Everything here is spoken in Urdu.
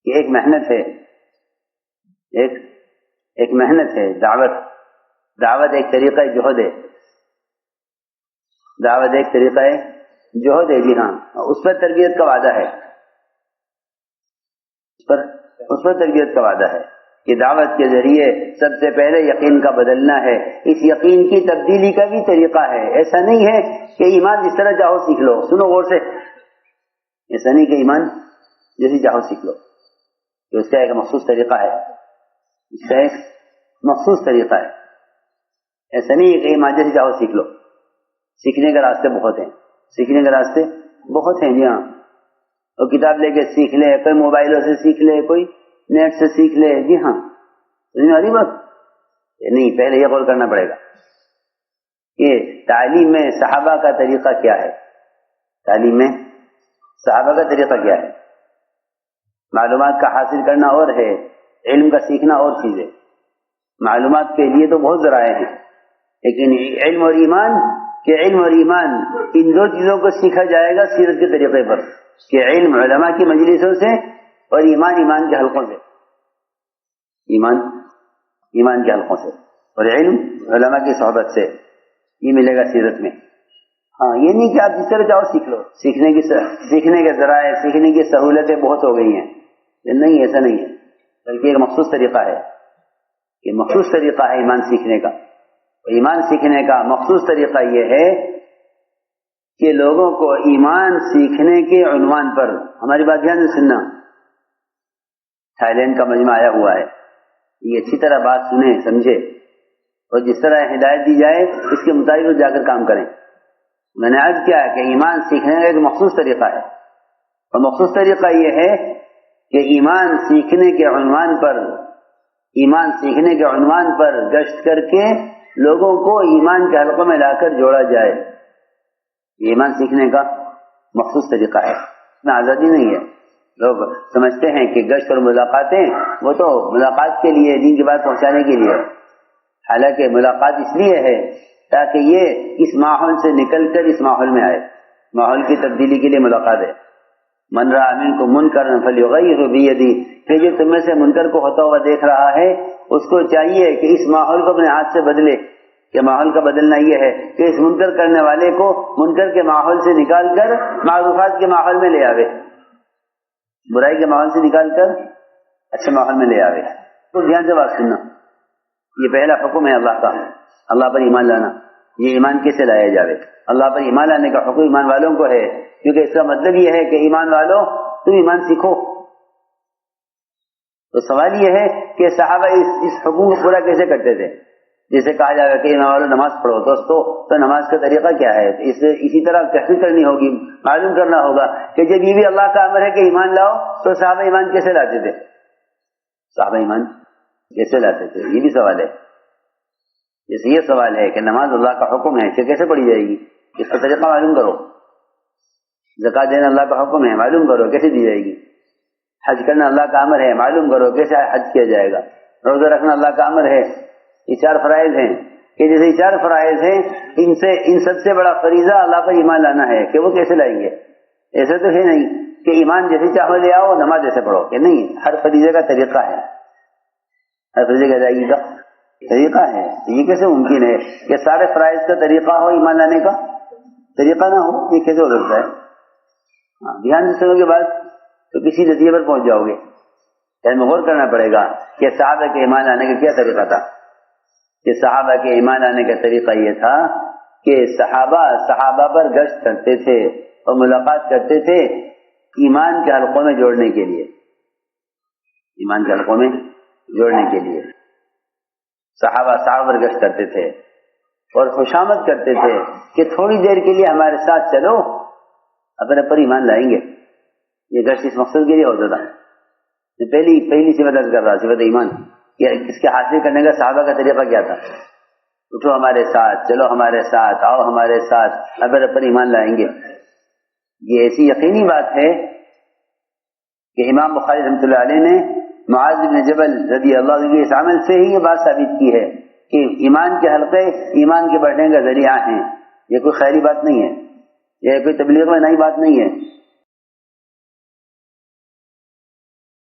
کہ ایک محنت ہے، ایک محنت ہے، دعوت ایک طریقہ جہد ہے، دعوت ایک طریقہ جہد ہے، جی ہاں، اس پر تربیت کا وعدہ ہے، اس پر تربیت کا وعدہ ہے کہ دعوت کے ذریعے سب سے پہلے یقین کا بدلنا ہے، اس یقین کی تبدیلی کا بھی طریقہ ہے۔ ایسا نہیں ہے کہ ایمان جس طرح چاہو سیکھ لو، سنو غور سے، ایسا نہیں کہ ایمان جیسی چاہو سیکھ لو، کہ اس کا ایک مخصوص طریقہ ہے، اس کا ایک مخصوص طریقہ ہے، ایسا نہیں ہے کہ ایمان جیسی چاہو سیکھ لو۔ سیکھنے کے راستے بہت ہیں، سیکھنے کے راستے بہت ہیں، جی ہاں، وہ کتاب لے کے سیکھ لے، کوئی موبائلوں سے سیکھ لے، کوئی نیٹ سے سیکھ لے، جی ہاں، سمجھ بات نہیں، پہلے یہ غور کرنا پڑے گا کہ تعلیم میں صحابہ کا طریقہ کیا ہے، تعلیم میں صحابہ کا طریقہ کیا ہے۔ معلومات کا حاصل کرنا اور ہے، علم کا سیکھنا اور چیز ہے۔ معلومات کے لیے تو بہت ذرائع ہیں، لیکن علم اور ایمان ان دو چیزوں کو سیکھا جائے گا سیرت کے طریقے پر، کہ علم علماء کی مجلسوں سے اور ایمان کے حلقوں سے، ایمان کے حلقوں سے، اور علم علماء کی صحبت سے، یہ ملے گا سیرت میں۔ ہاں، یہ نہیں کہ آپ جس طرح چاہو سیکھ لو، سیکھنے کے ذرائع، سیکھنے کی سہولتیں بہت ہو گئی ہیں، نہیں، ایسا نہیں ہے، بلکہ ایک مخصوص طریقہ ہے، یہ مخصوص طریقہ ہے ایمان سیکھنے کا۔ ایمان سیکھنے کا مخصوص طریقہ یہ ہے کہ لوگوں کو ایمان سیکھنے کے عنوان پر، ہماری بات دھیان سے سننا، تھائی لینڈ کا مجمع آیا ہوا ہے، یہ اچھی طرح بات سنیں، سمجھے، اور جس طرح ہدایت دی جائے اس کے مطابق جا کر کام کریں۔ میں نے عرض کیا ہے کہ ایمان سیکھنے کا ایک مخصوص طریقہ ہے، اور مخصوص طریقہ یہ ہے کہ ایمان سیکھنے کے عنوان پر گشت کر کے لوگوں کو ایمان کے حلقوں میں لا کر جوڑا جائے، یہ ایمان سیکھنے کا مخصوص طریقہ ہے، اس میں آزادی نہیں ہے۔ لوگ سمجھتے ہیں کہ گشت اور ملاقاتیں وہ تو ملاقات کے لیے، دین کی بات پہنچانے کے لیے، حالانکہ ملاقات اس لیے ہے تاکہ یہ اس ماحول سے نکل کر اس ماحول میں آئے، ماحول کی تبدیلی کے لیے ملاقات ہے۔ من رأى منکم منکرا فلیغیرہ بیدہ، کہ جو تم میں سے منکر کو ہوتا ہوا دیکھ رہا ہے اس کو چاہیے کہ اس ماحول کو اپنے ہاتھ سے بدلے، کہ ماحول کا بدلنا یہ ہے کہ اس منکر کرنے والے کو منکر کے ماحول سے نکال کر معروفات کے ماحول میں لے آوے، برائی کے ماحول سے نکال کر اچھے ماحول میں لے آوے۔ تو دھیان سے بات سننا، یہ پہلا حکم ہے اللہ کا، اللہ پر ایمان لانا۔ یہ ایمان کیسے لایا جاوے؟ اللہ پر ایمان لانے کا حکم ایمان والوں کو ہے، کیونکہ اس کا مطلب یہ ہے کہ ایمان والوں تم ایمان سیکھو۔ تو سوال یہ ہے کہ صحابہ اس حکم کو پورا کیسے کرتے تھے؟ جیسے کہا جائے گا کہ ایمان والوں نماز پڑھو، دوستو تو نماز کا طریقہ کیا ہے؟ اسی طرح تحقیق کرنی ہوگی، معلوم کرنا ہوگا کہ جب یہ بھی اللہ کا امر ہے کہ ایمان لاؤ تو صحابہ ایمان کیسے لاتے تھے؟ صحابہ ایمان کیسے لاتے تھے؟ یہ بھی سوال ہے۔ جیسے یہ سوال ہے کہ نماز اللہ کا حکم ہے کہ کیسے پڑھی جائے گی، اس کا طریقہ معلوم کرو۔ زکوٰۃ دینا اللہ کا حکم ہے، معلوم کرو کیسے دی جائے گی۔ حج کرنا اللہ کا امر ہے، معلوم کرو کیسے حج کیا جائے گا۔ روزہ رکھنا اللہ کا امر ہے۔ یہ 4 فرائض ہیں کہ جیسے 4 فرائض ہیں، ان سب سے بڑا فریضہ اللہ پر ایمان لانا ہے کہ وہ کیسے لائیں گے۔ ایسے تو ہے نہیں کہ ایمان جیسے چاہو لے آؤ، نماز جیسے پڑھو، کہ نہیں، ہر فریضے کا طریقہ ہے، ہر فریضے کی ادائیگی کا طریقہ ہے۔ یہ کیسے ممکن ہے کہ سارے فرائض کا طریقہ ہو، ایمان لانے کا طریقہ نہ ہو؟ یہ کیسے ہو سکتا ہے؟ دھیان سے سنو گے بات تو کسی نتیجے پر پہنچ جاؤ گے۔ میں غور کرنا پڑے گا کہ صحابہ کے ایمان لانے کا کیا طریقہ تھا۔ کہ صحابہ کے ایمان لانے کا طریقہ یہ تھا کہ صحابہ پر گشت کرتے تھے اور ملاقات کرتے تھے ایمان کے حلقوں میں جوڑنے کے لیے، ایمان کے حلقوں میں جوڑنے کے لیے صحابہ پر گشت کرتے تھے اور خوشامد کرتے تھے کہ تھوڑی دیر کے لیے ہمارے ساتھ چلو، اپنے پر ایمان لائیں گے۔ یہ گشت اس مقصد کے لیے ہوتا تھا۔ پہلی صفت کر رہا، صفت ایمان، کہ اس کے حاصل کرنے کا صحابہ کا طریقہ کیا تھا؟ اٹھو ہمارے ساتھ، چلو ہمارے ساتھ، آؤ ہمارے ساتھ، اپنے پر ایمان لائیں گے۔ یہ ایسی یقینی بات ہے کہ امام بخاری رحمۃ اللہ علیہ نے معاذ بن جبل رضی اللہ عنہ کے اس عمل سے ہی یہ بات ثابت کی ہے کہ ایمان کے حلقے ایمان کے بڑھنے کا ذریعہ ہیں۔ یہ کوئی خیری بات نہیں ہے، یہ کوئی تبلیغ میں نئی بات نہیں ہے۔